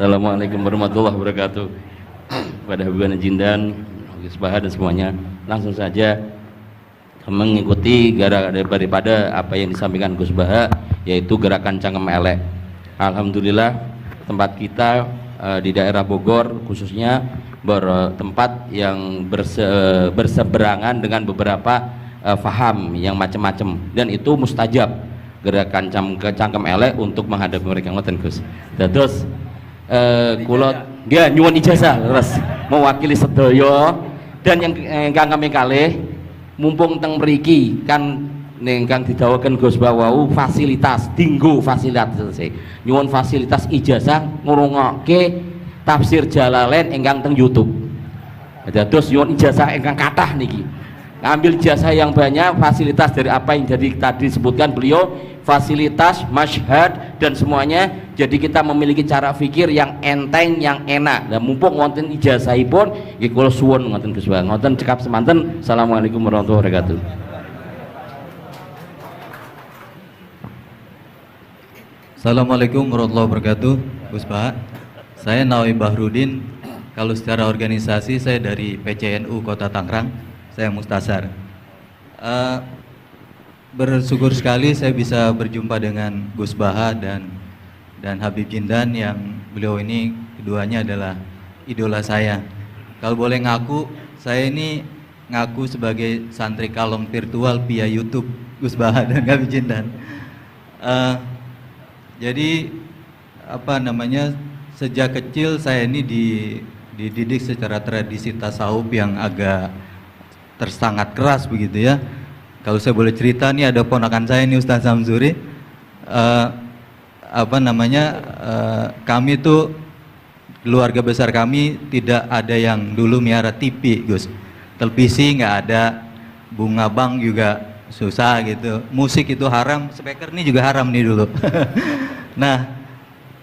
Assalamualaikum warahmatullahi wabarakatuh. Pada Habibana Jindan, Gus Baha dan semuanya, langsung saja mengikuti daripada apa yang disampaikan Gus Baha, yaitu gerakan Cangkem Elek. Alhamdulillah tempat kita di daerah Bogor khususnya bertempat yang berseberangan dengan beberapa faham yang macam-macam, dan itu mustajab gerakan Cangkem Elek untuk menghadapi mereka ngoten Gus. Terus kulot dia nyuwun ijazah terus mewakili sedaya, dan yang kami kalih mumpung teng mriki kan ingkang didhawuhaken Gus Bawau fasilitas dinggo fasilitas nyuwun fasilitas ijazah ngrungokke tafsir Jalalain ingkang teng YouTube. Terus nyuwun ijazah ingkang kathah niki, ngambil ijazah yang banyak, fasilitas dari apa yang jadi tadi disebutkan beliau, fasilitas, masyhad dan semuanya. Jadi kita memiliki cara fikir yang enteng, yang enak. Dan mumpung wonten ijazahipun nggih kula suwun ngoten Gus Bang. Ngoten cekap semanten. Assalamualaikum warahmatullahi wabarakatuh. Assalamualaikum warahmatullahi wabarakatuh. Gus Pak, saya Nawawi Bahrudin. Kalau secara organisasi saya dari PCNU Kota Tangerang. Saya Mustasar. Bersyukur sekali saya bisa berjumpa dengan Gus Baha dan Habib Jindan, yang beliau ini keduanya adalah idola saya. Kalau boleh ngaku, saya ini ngaku sebagai santri kalong virtual via YouTube Gus Baha dan Habib Jindan. Jadi apa namanya, sejak kecil saya ini dididik secara tradisi tasawuf yang agak sangat keras begitu ya. Kalau saya boleh cerita nih, ada ponakan saya nih Ustaz Samsuri, kami tuh keluarga besar kami tidak ada yang dulu miara TV Gus, televisi nggak ada, bunga bank juga susah gitu, musik itu haram, speaker ini juga haram nih dulu. Nah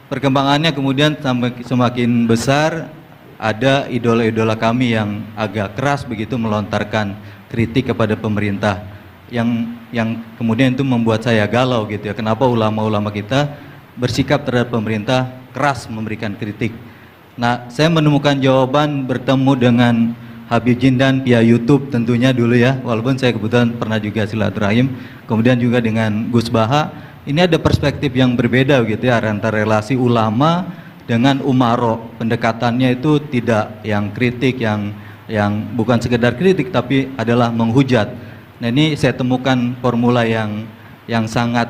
perkembangannya kemudian sampai semakin besar, ada idola-idola kami yang agak keras begitu melontarkan kritik kepada pemerintah, yang kemudian itu membuat saya galau gitu ya, kenapa ulama-ulama kita bersikap terhadap pemerintah keras memberikan kritik. Nah saya menemukan jawaban bertemu dengan Habib Jindan via YouTube tentunya dulu ya, walaupun saya kebetulan pernah juga silaturahim, kemudian juga dengan Gus Baha. Ini ada perspektif yang berbeda gitu ya, antara relasi ulama dengan umaro. Pendekatannya itu tidak yang kritik, yang bukan sekedar kritik tapi adalah menghujat. Nah ini saya temukan formula yang sangat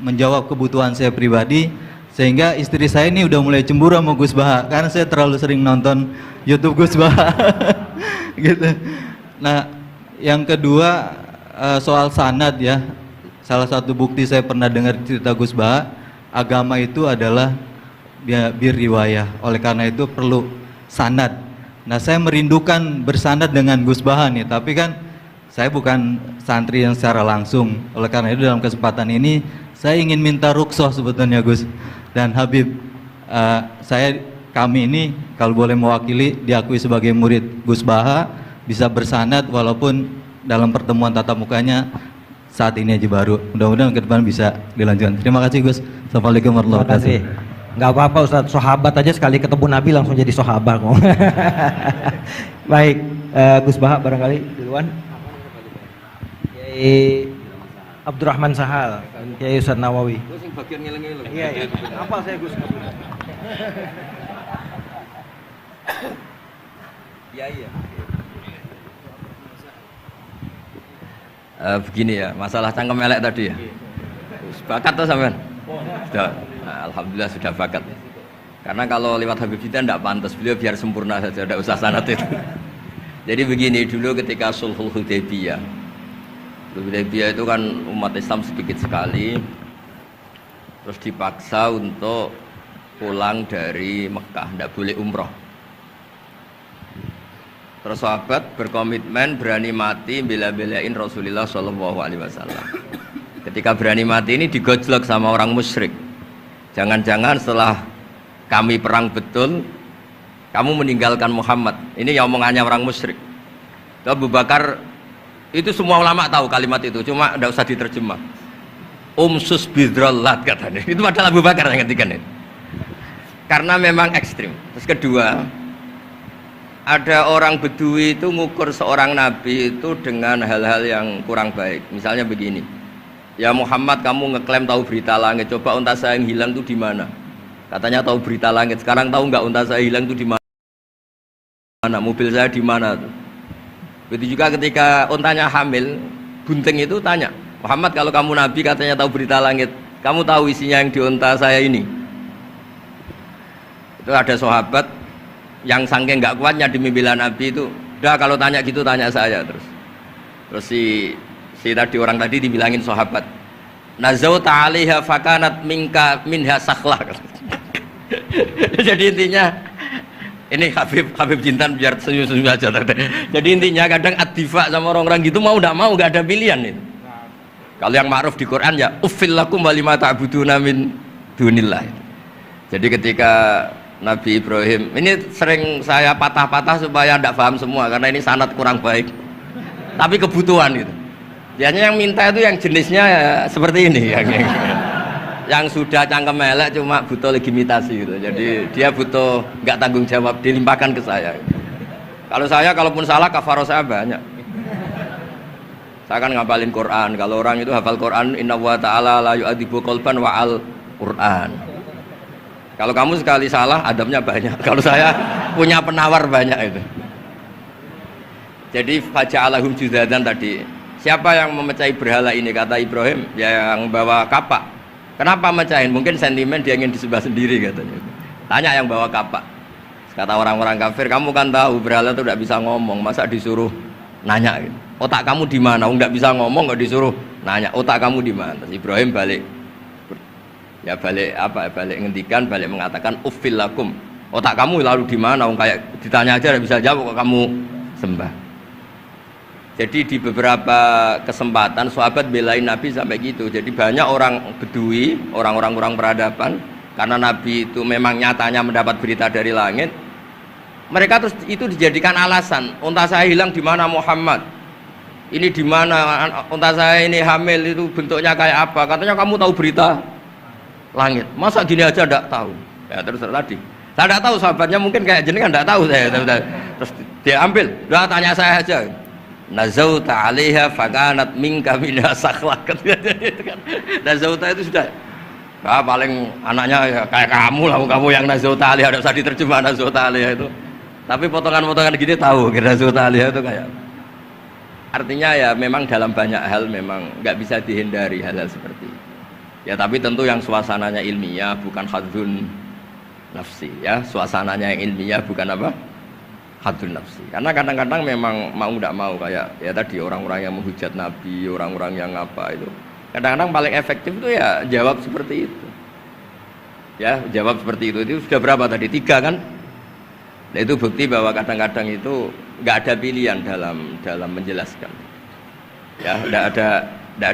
menjawab kebutuhan saya pribadi, sehingga istri saya ini udah mulai cemburu sama Gus Baha karena saya terlalu sering nonton YouTube Gus Baha. Gitu. Nah yang kedua soal sanad ya, salah satu bukti saya pernah dengar cerita Gus Baha, agama itu adalah bir riwayah, oleh karena itu perlu sanad. Nah saya merindukan bersanad dengan Gus Baha nih, tapi kan saya bukan santri yang secara langsung, oleh karena itu dalam kesempatan ini saya ingin minta rukhsah sebetulnya Gus dan Habib. Kami ini kalau boleh mewakili, diakui sebagai murid Gus Baha, bisa bersanad walaupun dalam pertemuan tatap mukanya saat ini aja baru. Mudah-mudahan ke depan bisa dilanjutkan. Terima kasih Gus. Assalamualaikum warahmatullahi wabarakatuh. Nggak apa-apa Ustaz, sahabat aja sekali ketemu Nabi langsung jadi sahabat kok. Baik, Gus Baha barangkali duluan. Kiai Abdurrahman Sahal, Kiai Ustaz Nawawi. Gus yang bagian ngeleng-ngeleng. Iya. Apa saya Gus? Iya. Begini ya, masalah cangkem elek tadi ya. Bakat tuh sampean? Sudah, alhamdulillah sudah bakat. Karena kalau lewat Habib Jindan tidak pantas, beliau biar sempurna saja, tidak usah sanad itu. Jadi begini, dulu ketika Sulhul Hudaybiyah itu kan umat Islam sedikit sekali, terus dipaksa untuk pulang dari Mekah, tidak boleh umroh. Terus sahabat berkomitmen berani mati bela-belain Rasulullah SAW. Ketika berani mati ini digojlok sama orang musyrik. Jangan-jangan setelah kami perang betul, kamu meninggalkan Muhammad. Ini yang omongannya orang musyrik. Abu Bakar itu semua ulama tahu kalimat itu, cuma tidak usah diterjemah. Umsus bidrollat katanya. Itu padahal Abu Bakar yang ngetikan itu. karena memang ekstrim. Terus kedua, ada orang Bedui itu ngukur seorang nabi itu dengan hal-hal yang kurang baik. Misalnya begini, ya Muhammad, kamu ngeklaim tahu berita langit, coba unta saya yang hilang itu di mana? Katanya tahu berita langit, sekarang tahu nggak unta saya hilang itu di mana? Mobil saya di mana? Begitu juga ketika untanya hamil, bunting itu tanya, Muhammad, kalau kamu nabi katanya tahu berita langit, kamu tahu isinya yang di unta saya ini? Itu ada sahabat yang saking nggak kuatnya demi bela Nabi itu, udah kalau tanya gitu tanya saya terus si tadi orang tadi dibilangin sahabat, nazauta 'alaiha fakanat minha sakhlah. Jadi intinya ini Habib Jintan biar senyum-senyum aja. Jadi intinya kadang ad-difa sama orang-orang gitu mau tidak mau nggak ada pilihan itu. Kalau yang ma'ruf di Quran ya uffil lakum wa lima ta'buduna min dunillah. Jadi ketika Nabi Ibrahim, ini sering saya patah-patah supaya tidak paham semua karena ini sanad kurang baik, tapi kebutuhan gitu. Biasanya yang minta itu yang jenisnya ya, seperti ini yang sudah cangkem elek cuma butuh legitimasi gitu. Jadi dia butuh nggak tanggung jawab, dilimpahkan ke saya. Kalau saya kalaupun salah kafaroh saya banyak. Saya kan ngapalin Quran. Kalau orang itu hafal Quran, inna wa ta'ala la yu'adzibu qalban wa al Quran. Kalau kamu sekali salah, adabnya banyak. Kalau saya punya penawar banyak itu. Jadi faja'alahum judadan tadi. Siapa yang memecahi berhala ini? Kata Ibrahim, ya yang bawa kapak. Kenapa mecahin? Mungkin sentimen dia ingin disembah sendiri katanya. Tanya yang bawa kapak. Kata orang-orang kafir, kamu kan tahu berhala itu tidak bisa ngomong, masa disuruh nanya gitu. Otak kamu di mana? Nggak bisa ngomong, nggak disuruh nanya. Otak kamu di mana? Ibrahim balik. Ya balik ngendikan, balik mengatakan uffil lakum, otak kamu lalu di mana? Kayak ditanya aja tidak bisa jawab kok kamu sembah. Jadi di beberapa kesempatan sahabat belain Nabi sampai gitu. Jadi banyak orang Bedui, orang-orang peradaban, karena Nabi itu memang nyatanya mendapat berita dari langit, mereka terus itu dijadikan alasan, unta saya hilang di mana Muhammad? Ini di mana? Unta saya ini hamil, itu bentuknya kayak apa? Katanya kamu tahu berita langit, masa gini aja tidak tahu? Ya terus tadi saya tidak tahu, sahabatnya mungkin kayak jenengan tidak tahu saya. Terus dia ambil, udah tanya saya aja, nazauta 'alaiha fakanat minka minha sakhlah. Nazauta itu sudah paling anaknya ya, kayak kamu lah, kamu yang nazauta 'alaiha, tidak usah diterjemah nazauta 'alaiha itu, tapi potongan-potongan gini tahu nazauta 'alaiha itu kayak, artinya ya memang dalam banyak hal memang nggak bisa dihindari hal-hal seperti itu. Ya tapi tentu yang suasananya ilmiah, bukan hadzun nafsi ya, suasananya yang ilmiah bukan apa? Hadzun nafsi. Karena kadang-kadang memang mau tidak mau kayak ya tadi orang-orang yang menghujat Nabi, orang-orang yang apa itu. Kadang-kadang paling efektif itu ya jawab seperti itu. Ya, jawab seperti itu. Itu sudah berapa tadi? 3 kan? Nah, itu bukti bahwa kadang-kadang itu nggak ada pilihan dalam menjelaskan. Ya, nggak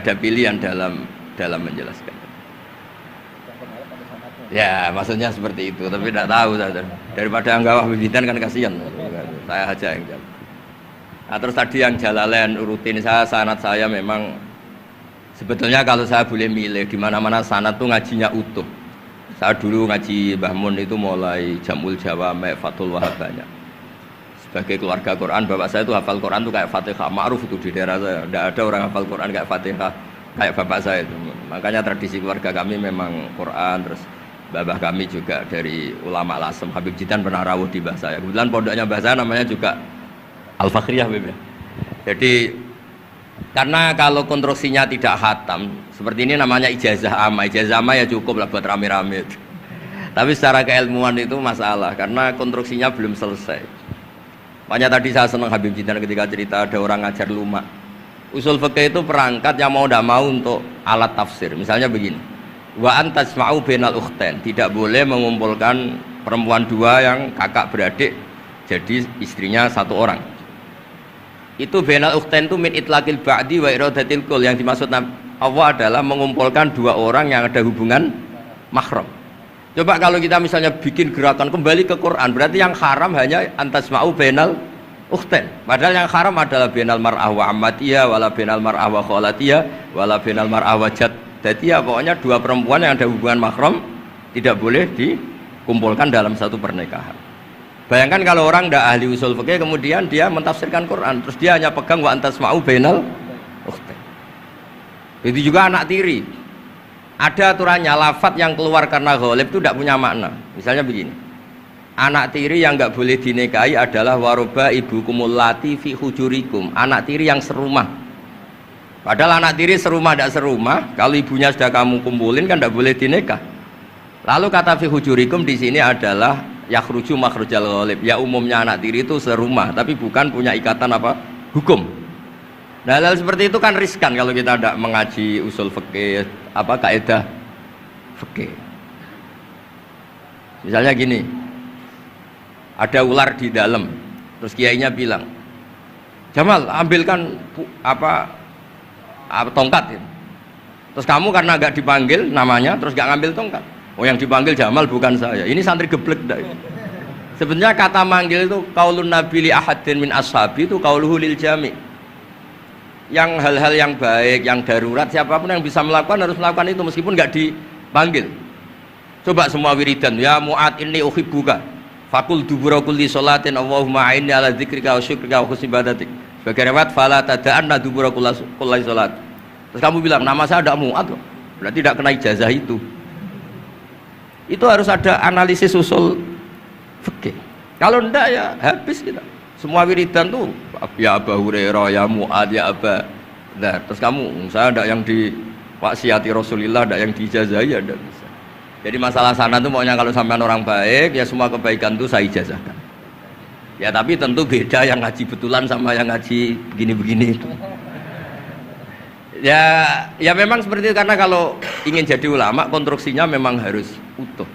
ada pilihan dalam menjelaskan. Ya, maksudnya seperti itu, tapi tidak tahu saya. Daripada anggawah bibitan kan kasihan. Saya aja yang jawab. Nah, terus tadi yang Jalalain rutin sanad saya memang sebetulnya kalau saya boleh milih di mana-mana sanad tuh ngajinya utuh. Saya dulu ngaji Mbah Mun itu mulai Jamul Jawami, Fathul Wahab banyak. Sebagai keluarga Quran, bapak saya itu hafal Quran tuh kayak Fatihah, ma'ruf itu di daerah saya. Tidak ada orang hafal Quran kayak Fatihah kayak bapak saya itu. Makanya tradisi keluarga kami memang Quran. Terus babah kami juga dari ulama Lasem, Habib Jitan pernah rawuh di mbah saya. Kebetulan pondoknya mbah saya namanya juga Al-Fakhriyah. Jadi karena kalau konstruksinya tidak khatam seperti ini namanya ijazah amma. Ijazah amma ya cukup lah buat rame-rame. Tapi secara keilmuan itu masalah karena konstruksinya belum selesai. Makanya tadi saya senang Habib Jitan ketika cerita ada orang ngajar lumak. Usul fikih itu perangkat yang mau tidak mau untuk alat tafsir. Misalnya begini, wa antasma'u bainal ukhtain, tidak boleh mengumpulkan perempuan 2 yang kakak beradik jadi istrinya 1 orang. Itu bainal ukhtain itu min itlaqil ba'di wa iradatil kul, yang dimaksud Allah adalah mengumpulkan 2 orang yang ada hubungan mahram. Coba kalau kita misalnya bikin gerakan kembali ke Quran, berarti yang haram hanya antasma'u bainal ukhtain. Padahal yang haram adalah bainal mar'ah wa ammatiyah wala bainal mar'ah wa khalatiyah wala bainal mar'ah wa jadd. Jadi ya pokoknya 2 perempuan yang ada hubungan mahram tidak boleh kumpulkan dalam satu pernikahan. Bayangkan kalau orang tidak ahli usul fikih kemudian dia mentafsirkan Quran, terus dia hanya pegang wa antasma'u bainal ukhtain. Itu juga anak tiri. Ada aturannya, lafadz yang keluar karena ghalib itu tidak punya makna. Misalnya begini, anak tiri yang nggak boleh dinikahi adalah waroba ibu kumulati fi hujurikum, anak tiri yang serumah. Padahal anak tiri serumah tidak serumah, kalau ibunya sudah kamu kumpulin kan tidak boleh dinikah. Lalu kata fi hujurikum di sini adalah yakhruju makhrujal ghalib. Ya umumnya anak tiri itu serumah, tapi bukan punya ikatan apa? Hukum. Nah, hal seperti itu kan riskan kalau kita tidak mengaji usul fikih, apa kaidah fikih. Misalnya gini, ada ular di dalam, terus kiainya bilang, Jamal ambilkan tongkat. Terus kamu karena agak dipanggil namanya, terus gak ngambil tongkat. Oh yang dipanggil Jamal bukan saya. Ini santri geblek dah. Sebenarnya kata manggil itu qaulun nabi li ahadin min ashabi itu qauluhu lil jami'. Yang hal-hal yang baik, yang darurat, siapapun yang bisa melakukan harus melakukan itu meskipun nggak dipanggil. Coba semua wiridan, ya Mu'ad inni uhibbuka fakul dubura kulli sholatin Allahumma a'inni ala dzikrika wa syukrika wa husni ibadatik. Sebagai riwayat fala tada'anna dubura kulli sholat. Terus kamu bilang nama saya ada Mu'ad, berarti tidak kena ijazah itu. Itu harus ada analisis usul fikih. Kalau enggak ya habis kita. Semua wiridan tuh ya Abu Hurairah, ya Mu'ad, ya Aba. Nah, terus kamu, saya ada yang di waksiati Rasulullah, ada yang diijazahi, ya tidak bisa. Jadi masalah sana tuh maunya kalau sampean orang baik, ya semua kebaikan tuh saya ijazahkan. Ya tapi tentu beda yang ngaji betulan sama yang ngaji begini-begini itu. Ya memang seperti itu, karena kalau ingin jadi ulama konstruksinya memang harus utuh.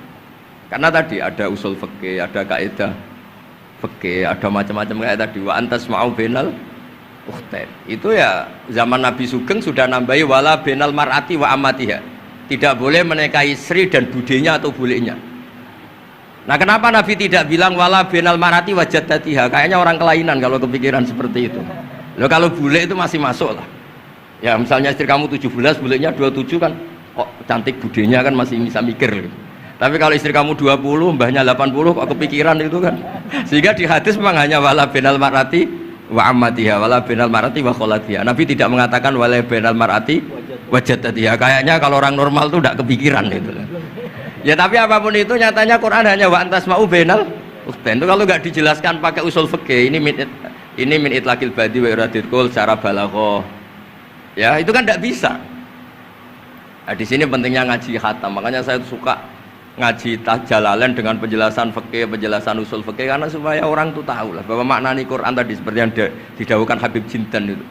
Karena tadi ada usul fikih, ada kaidah fikih, ada macam-macam kayak tadi wa antasma'u bainal ukhtain. Itu ya zaman Nabi Sugeng sudah nambahi wala bainal mar'ati wa amatiha. Tidak boleh menikahi istri dan budenya atau bulenya. Nah, kenapa Nabi tidak bilang wala bainal mar'ati wa jaddatiha? Kayaknya orang kelainan kalau kepikiran seperti itu. Loh, kalau bule itu masih masuk lah. Ya misalnya istri kamu 17, bulenya 27 kan kok cantik, budenya kan masih bisa mikir gitu. Tapi kalau istri kamu 20, mbahnya 80 kok kepikiran itu kan. Sehingga di hadis memang hanya wala binal marati wa ammatiha, wala binal marati wa kholatiha. Nabi tidak mengatakan wala binal marati wa jaddatiha. Kayaknya kalau orang normal tuh tidak kepikiran itu. Ya tapi apapun itu nyatanya Quran hanya wa antasma'u bainal ukhtain. Itu kalau nggak dijelaskan pakai usul fikih, ini min itlaqil badi wa iradil qul secara balaghah. Ya, itu kan tidak bisa. Nah, di sini pentingnya ngaji khatam. Makanya saya suka ngaji Jalalain dengan penjelasan fikih, penjelasan usul fikih, karena supaya orang tuh tahu lah bahwa maknani Quran tadi seperti yang didahulukan Habib Jintan itu.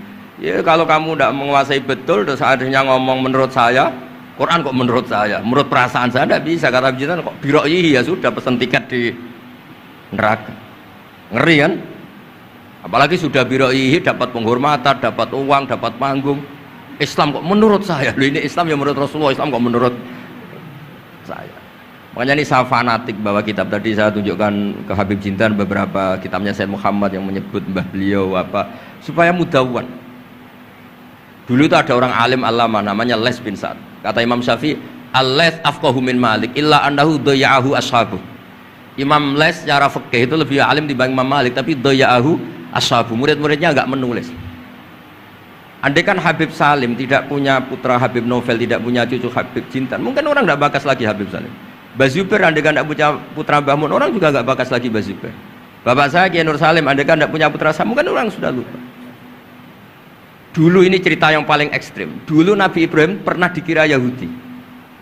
Ya kalau kamu tidak menguasai betul, terus akhirnya ngomong menurut saya, Quran kok menurut saya, menurut perasaan saya tidak bisa. Kata Habib Jintan kok biroi ya sudah pesen tiket di neraka. Ngeri kan? Apalagi sudah biroi dapat penghormatan, dapat uang, dapat panggung. Islam kok menurut saya, loh ini Islam ya menurut Rasulullah, Islam kok menurut saya. Makanya ini saya fanatik bahwa kitab tadi saya tunjukkan ke Habib Jintan beberapa kitabnya Said Muhammad yang menyebut mbah beliau apa supaya mudawwan. Dulu itu ada orang alim alama namanya Les bin Sa'ad. Kata Imam Syafi'i, "Al-Les afqahu min Malik illa annahu daya'ahu ashabu." Imam Les secara fikih itu lebih alim dibanding Imam Malik, tapi daya'ahu ashabu. Murid-muridnya enggak menulis. Andai kan Habib Salim tidak punya putra Habib Novel, tidak punya cucu Habib Jintan, mungkin orang enggak bakas lagi Habib Salim. Bazuber andai kan tidak punya putra Mbah Mun, orang juga nggak bakas lagi Bazuber. Bapak saya Kiai Nur Salim andai kan tidak punya putra saya, mungkin orang sudah lupa. Dulu ini cerita yang paling ekstrim. Dulu Nabi Ibrahim pernah dikira Yahudi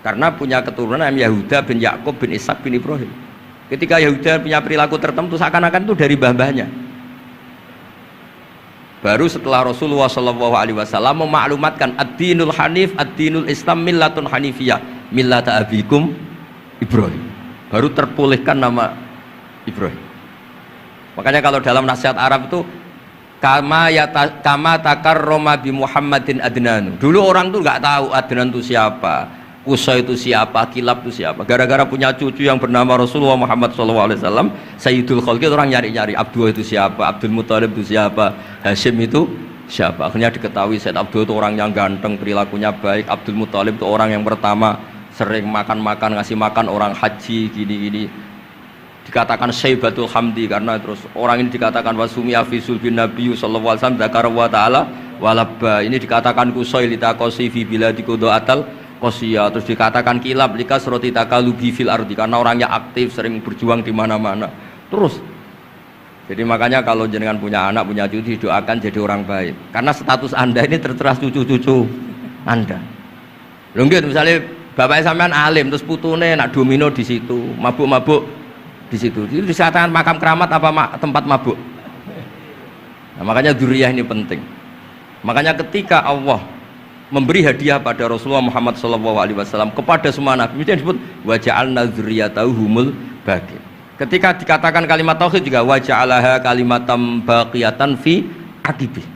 karena punya keturunan Yahuda bin Yakub bin Ishak bin Ibrahim. Ketika Yahuda punya perilaku tertentu seakan-akan itu dari mbah-mbahnya. Baru setelah Rasulullah SAW memaklumatkan ad-dinul hanif, ad-dinul Islam millatun hanifiyah, millata abikum Ibrahim, baru terpulihkan nama Ibrahim. Makanya kalau dalam nasihat Arab itu kama takarrama bi Muhammadin Adnan. Dulu orang tuh nggak tahu Adnan itu siapa, Usai itu siapa, Kilab itu siapa. Gara-gara punya cucu yang bernama Rasulullah Muhammad SAW, Sayyidul Khalqi, orang nyari-nyari Abdullah itu siapa, Abdul Muthalib itu siapa, Hashim itu siapa. Akhirnya diketahui Sayyid Abdullah itu orang yang ganteng, perilakunya baik. Abdul Muthalib itu orang yang pertama sering makan-makan, ngasih makan orang haji gini-gini. Dikatakan Syaibatul Hamdi karena terus orang ini dikatakan wasumia fi sulbin Nabi sallallahu alaihi wasallam dzakara wa ta'ala walabba. Ini dikatakan kusoi litakosi fi biladi atal qosiyah, terus dikatakan kilab likas roti takalubi fil ardi karena orangnya aktif sering berjuang di mana-mana. Terus jadi makanya kalau jenengan punya anak, punya cucu, doakan jadi orang baik karena status Anda ini tertera cucu-cucu Anda. Lho nggih misalnya bapaknya sampean alim terus putune nak domino di situ, mabuk-mabuk di situ. Itu disatakan makam keramat apa tempat mabuk. Nah, makanya dzurriyyah ini penting. Makanya ketika Allah memberi hadiah pada Rasulullah Muhammad SAW kepada semua nabi, itu disebut wa ja'alna dzurriyyatahu humul baqin. Ketika dikatakan kalimat tauhid juga wa ja'alaha kalimatam baqiyatan fi aqibi.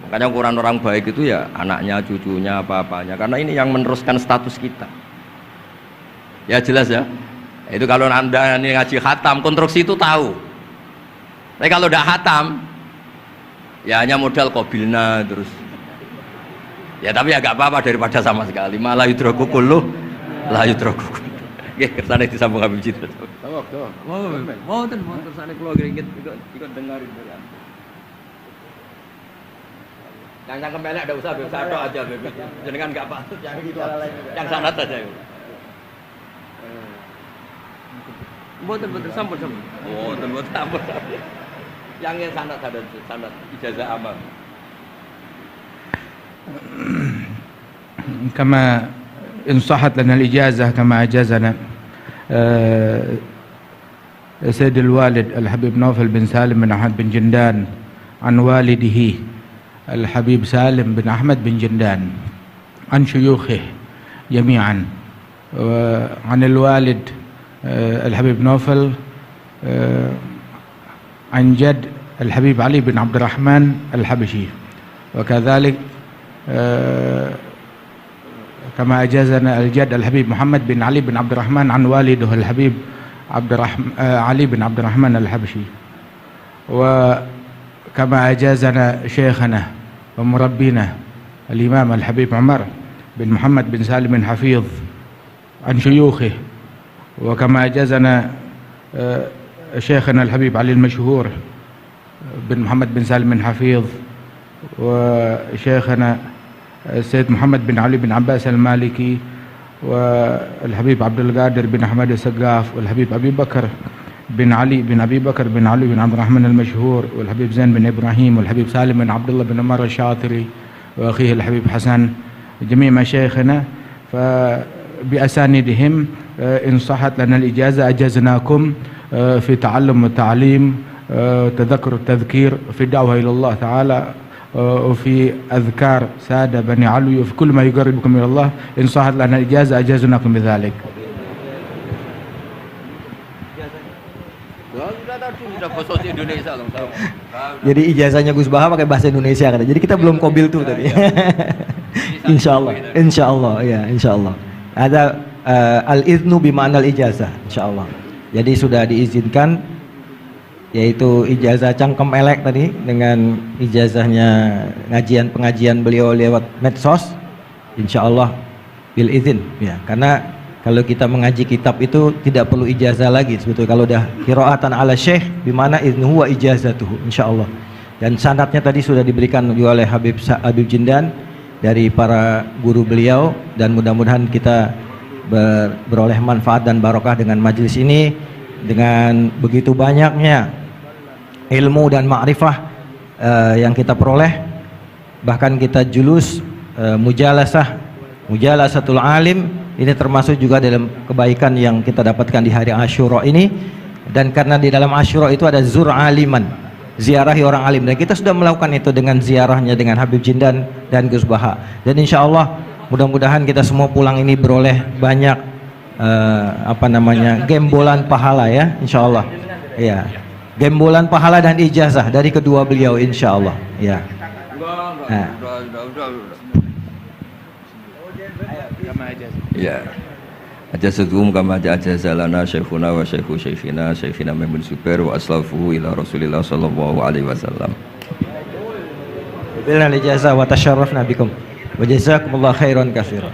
Makanya ukuran orang baik itu ya anaknya, cucunya, apa-apanya, karena ini yang meneruskan status kita. Ya jelas ya. Itu kalau Anda ini ngaji khatam, konstruksi itu tahu. Tapi kalau tidak khatam, ya hanya modal qabilna terus. Ya tapi ya gak apa-apa daripada sama sekali. Malah yudroku kulluh, la yudroku kulluh. Nggih, kersane disambung Habib Jibril. Mau kersane kula ngringit ikut dengarin dari Anda. Yang cangkem melek enggak usah Habib Satok aja Habib. Jenengan enggak patut yang itu. Yang sanad saja. Mboten sampun. Mboten sampun. Yang sanad ijazah amal. كما إن صحت لنا الإجازة كما أجازنا سيد الوالد الحبيب نوفل بن سالم بن أحمد بن جندان عن والده الحبيب سالم بن أحمد بن جندان عن شيوخه جميعا عن الوالد الحبيب نوفل عن جد الحبيب علي بن عبد الرحمن الحبشي وكذلك كما أجازنا الجد الحبيب محمد بن علي بن عبد الرحمن عن والده الحبيب علي بن عبد الرحمن الحبشي وكما أجازنا شيخنا ومربينا الإمام الحبيب عمر بن محمد بن سالم بن حفيظ عن شيوخه وكما أجازنا شيخنا الحبيب علي المشهور بن محمد بن سالم بن حفيظ وشيخنا السيد محمد بن علي بن عباس المالكي والحبيب عبد القادر بن أحمد السقاف والحبيب أبي بكر بن علي بن أبي بكر بن علي بن عبد الرحمن المشهور والحبيب زين بن إبراهيم والحبيب سالم بن عبد الله بن عمر الشاطري وأخيه الحبيب حسن جميع مشايخنا فبأسانيدهم إن صحت لنا الإجازة أجزناكم في تعلم والتعليم تذكر التذكير في الدعوة إلى الله تعالى وفي أذكار سادة بني علوي وفي كل ما يقربكم إلى الله إن صحت لنا الإجازة أجازناكم بذلك. Jadi ijazahnya Gus Baha pakai bahasa Indonesia kan. Jadi kita belum qabil tuh tadi. Insyaallah ya, insyaallah. Ada al-iznu bima'na al-ijazah, insyaallah. Jadi sudah diizinkan yaitu ijazah cangkem elek tadi dengan ijazahnya pengajian beliau lewat medsos, insyaallah bil izin ya, karena kalau kita mengaji kitab itu tidak perlu ijazah lagi sebetulnya kalau udah qiraatan ala syekh bimana iznuhu wa ijazatuhu insyaallah. Dan sanadnya tadi sudah diberikan juga oleh Habib Jindan dari para guru beliau, dan mudah-mudahan kita beroleh manfaat dan barokah dengan majelis ini, dengan begitu banyaknya ilmu dan ma'rifah yang kita peroleh. Bahkan kita julus mujalasatul alim, ini termasuk juga dalam kebaikan yang kita dapatkan di hari Asyura ini. Dan karena di dalam Asyura itu ada zur aliman, ziarahi orang alim, dan kita sudah melakukan itu dengan ziarahnya dengan Habib Jindan dan Gus Baha. Dan insya Allah mudah-mudahan kita semua pulang ini beroleh banyak gembolan pahala ya, insya Allah ya, gembolan pahala dan ijazah dari kedua beliau insya Allah ya. Ya, ajazakum kama ajazalana syekhuna wa syekhu syekhina Maimun Zubair wa aslafuhu ila Rasulillah sallallahu alaihi wasallam. Bilal ijazah wa tasyarrafna bikum wa jazakumullah khairan katsiran.